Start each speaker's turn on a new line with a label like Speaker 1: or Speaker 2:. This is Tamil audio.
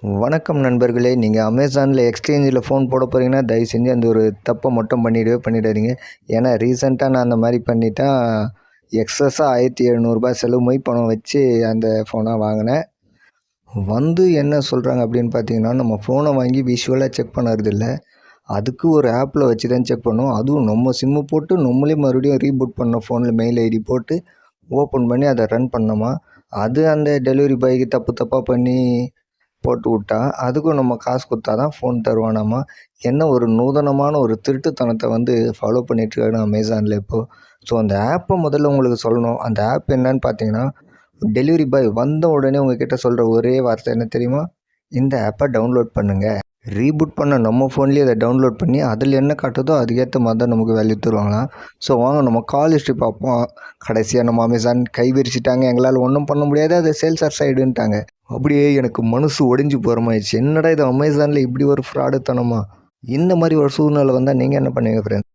Speaker 1: வணக்கம் நண்பர்களே. நீங்கள் அமேசானில் எக்ஸ்சேஞ்சில் ஃபோன் போட போகிறீங்கன்னா தயவு செஞ்சு அந்த ஒரு தப்பை மட்டும் பண்ணிடாதீங்க. ஏன்னா ரீசெண்டாக நான் அந்த மாதிரி பண்ணிட்டேன். எக்ஸஸாக 1700 செலவு மொய் பணம் வச்சு அந்த ஃபோனை வாங்கினேன். என்ன சொல்கிறாங்க அப்படின்னு பார்த்தீங்கன்னா, நம்ம ஃபோனை வாங்கி விஷுவலாக செக் பண்ணுறதில்ல, அதுக்கு ஒரு ஆப்பில் வச்சு தான் செக் பண்ணோம். அதுவும் நம்ம சிம்மு போட்டு நம்மளே மறுபடியும் ரீபூட் பண்ண ஃபோனில் மெயில் ஐடி போட்டு ஓப்பன் பண்ணி அதை ரன் பண்ணோமா, அது அந்த டெலிவரி பாய்க்கு தப்பாக பண்ணி போட்டு விட்டா அதுக்கும் நம்ம காசு கொடுத்தா தான் ஃபோன் தருவானாமா. என்ன ஒரு நூதனமான ஒரு திருட்டுத்தனத்தை ஃபாலோ பண்ணிகிட்ருக்காங்க அமேசானில் இப்போது. ஸோ அந்த ஆப்பை முதல்ல உங்களுக்கு சொல்லணும். அந்த ஆப் என்னன்னு பார்த்தீங்கன்னா, டெலிவரி பாய் வந்த உடனே உங்ககிட்ட சொல்கிற ஒரே வார்த்தை என்ன தெரியுமா? இந்த ஆப்பை டவுன்லோட் பண்ணுங்கள். ரீபூட் பண்ண நம்ம ஃபோன்லேயே அதை டவுன்லோட் பண்ணி அதில் என்ன காட்டுதோ அதுக்கேற்ற மாதிரி தான் நமக்கு வேல்யூ தருவாங்களாம். ஸோ வாங்க நம்ம கால் ஹிஸ்ட்ரி பார்ப்போம். கடைசியாக நம்ம அமேசான் கை விரிச்சிட்டாங்க, எங்களால் ஒன்றும் பண்ண முடியாது, அது சேல்ஸர் சைடுன்ட்டாங்க. அப்படியே எனக்கு மனசு ஒடிஞ்சு போகிற மாதிரிச்சு. என்னடா இது அமேசானில் இப்படி ஒரு ஃப்ராடுத்தனமா? இந்த மாதிரி ஒரு சூழ்நிலை வந்தால் நீங்கள் என்ன பண்ணுவீங்க ஃப்ரெண்ட்ஸ்?